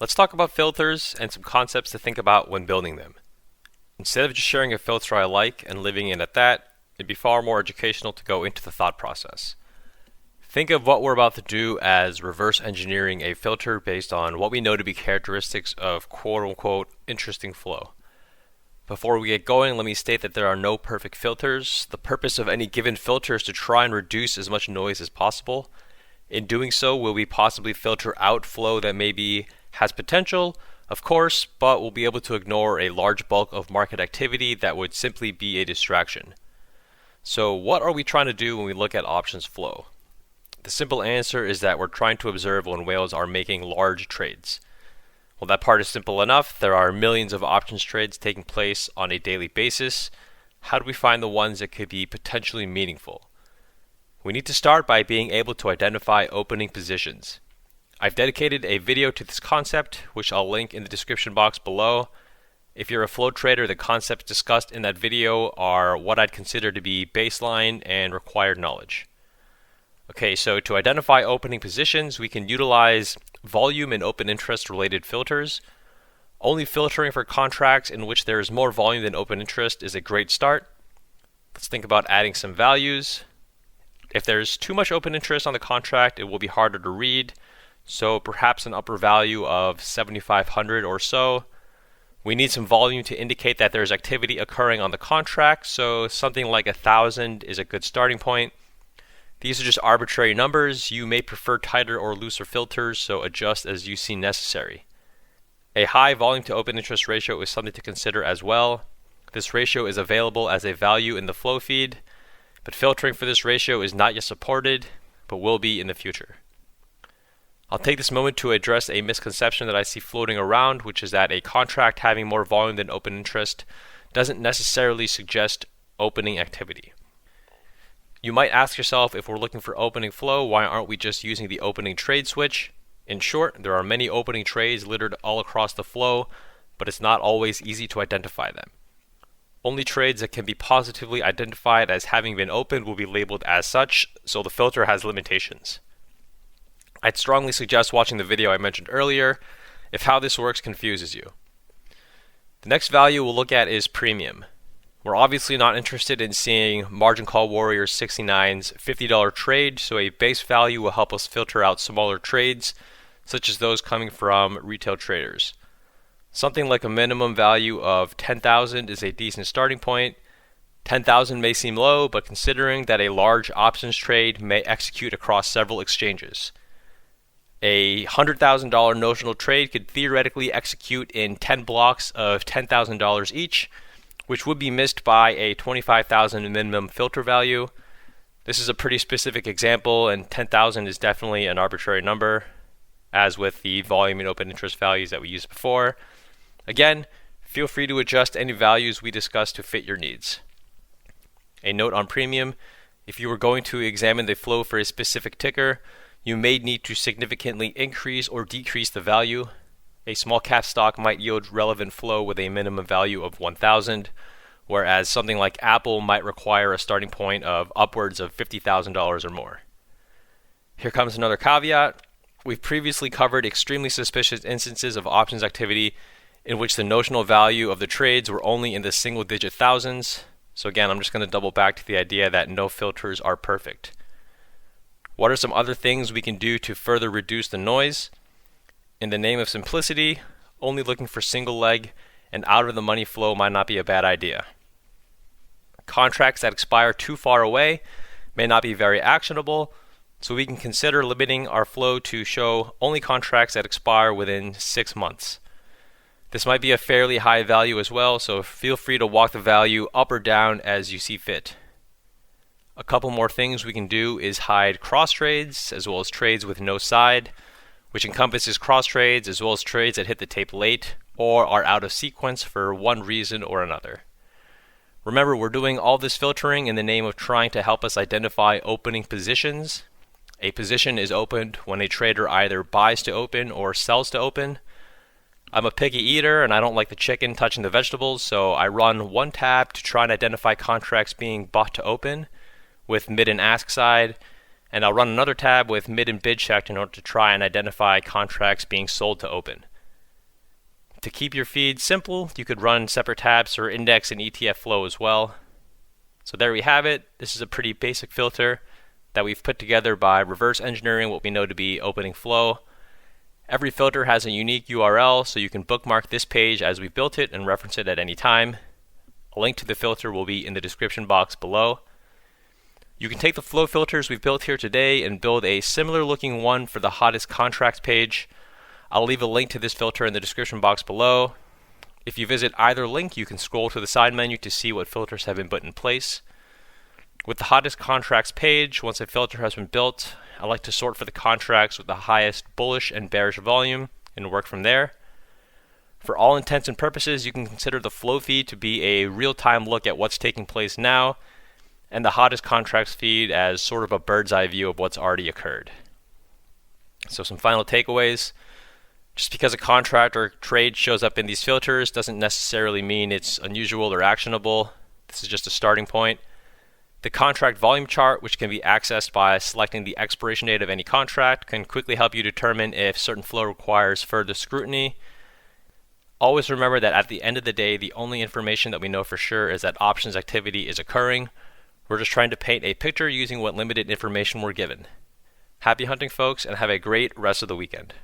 Let's talk about filters and some concepts to think about when building them. Instead of just sharing a filter I like and living in at that, it'd be far more educational to go into the thought process. Think of what we're about to do as reverse engineering a filter based on what we know to be characteristics of quote-unquote interesting flow. Before we get going, let me state that there are no perfect filters. The purpose of any given filter is to try and reduce as much noise as possible. In doing so, will we possibly filter out flow that maybe has potential? Of course, but we'll be able to ignore a large bulk of market activity that would simply be a distraction. So what are we trying to do when we look at options flow? The simple answer is that we're trying to observe when whales are making large trades. Well, that part is simple enough. There are millions of options trades taking place on a daily basis. How do we find the ones that could be potentially meaningful? We need to start by being able to identify opening positions. I've dedicated a video to this concept, which I'll link in the description box below. If you're a flow trader, the concepts discussed in that video are what I'd consider to be baseline and required knowledge. Okay, so to identify opening positions, we can utilize volume and open interest related filters. Only filtering for contracts in which there is more volume than open interest is a great start. Let's think about adding some values. If there's too much open interest on the contract, it will be harder to read. So perhaps an upper value of 7,500 or so. We need some volume to indicate that there's activity occurring on the contract, so something like 1,000 is a good starting point. These are just arbitrary numbers. You may prefer tighter or looser filters, so adjust as you see necessary. A high volume to open interest ratio is something to consider as well. This ratio is available as a value in the flow feed, but filtering for this ratio is not yet supported, but will be in the future. I'll take this moment to address a misconception that I see floating around, which is that a contract having more volume than open interest doesn't necessarily suggest opening activity. You might ask yourself, if we're looking for opening flow, why aren't we just using the opening trade switch? In short, there are many opening trades littered all across the flow, but it's not always easy to identify them. Only trades that can be positively identified as having been opened will be labeled as such, so the filter has limitations. I'd strongly suggest watching the video I mentioned earlier if how this works confuses you. The next value we'll look at is premium. We're obviously not interested in seeing Margin Call Warrior 69's $50 trade, so a base value will help us filter out smaller trades, such as those coming from retail traders. Something like a minimum value of 10,000 is a decent starting point. 10,000 may seem low, but considering that a large options trade may execute across several exchanges. A $100,000 notional trade could theoretically execute in 10 blocks of $10,000 each, which would be missed by a 25,000 minimum filter value. This is a pretty specific example, and 10,000 is definitely an arbitrary number, as with the volume and open interest values that we used before. Again, feel free to adjust any values we discussed to fit your needs. A note on premium: if you were going to examine the flow for a specific ticker, you may need to significantly increase or decrease the value. A small cap stock might yield relevant flow with a minimum value of 1,000, whereas something like Apple might require a starting point of upwards of $50,000 or more. Here comes another caveat. We've previously covered extremely suspicious instances of options activity in which the notional value of the trades were only in the single-digit thousands. So again, I'm just going to double back to the idea that no filters are perfect. What are some other things we can do to further reduce the noise? In the name of simplicity, only looking for single leg and out of the money flow might not be a bad idea. Contracts that expire too far away may not be very actionable, so we can consider limiting our flow to show only contracts that expire within 6 months. This might be a fairly high value as well, so feel free to walk the value up or down as you see fit. A couple more things we can do is hide cross trades as well as trades with no side, which encompasses cross trades as well as trades that hit the tape late or are out of sequence for one reason or another. Remember, we're doing all this filtering in the name of trying to help us identify opening positions. A position is opened when a trader either buys to open or sells to open. I'm a picky eater and I don't like the chicken touching the vegetables, so I run one tab to try and identify contracts being bought to open with mid and ask side, and I'll run another tab with mid and bid checked in order to try and identify contracts being sold to open. To keep your feed simple, you could run separate tabs for index and ETF flow as well. So there we have it. This is a pretty basic filter that we've put together by reverse engineering what we know to be opening flow. Every filter has a unique URL, so you can bookmark this page as we built it and reference it at any time. A link to the filter will be in the description box below. You can take the flow filters we've built here today and build a similar looking one for the hottest contracts page. I'll leave a link to this filter in the description box below. If you visit either link, you can scroll to the side menu to see what filters have been put in place. With the hottest contracts page, once a filter has been built, I like to sort for the contracts with the highest bullish and bearish volume and work from there. For all intents and purposes, you can consider the flow feed to be a real-time look at what's taking place now, and the hottest contracts feed as sort of a bird's eye view of what's already occurred. So some final takeaways. Just because a contract or trade shows up in these filters doesn't necessarily mean it's unusual or actionable. This is just a starting point. The contract volume chart, which can be accessed by selecting the expiration date of any contract, can quickly help you determine if certain flow requires further scrutiny. Always remember that at the end of the day, the only information that we know for sure is that options activity is occurring. We're just trying to paint a picture using what limited information we're given. Happy hunting, folks, and have a great rest of the weekend.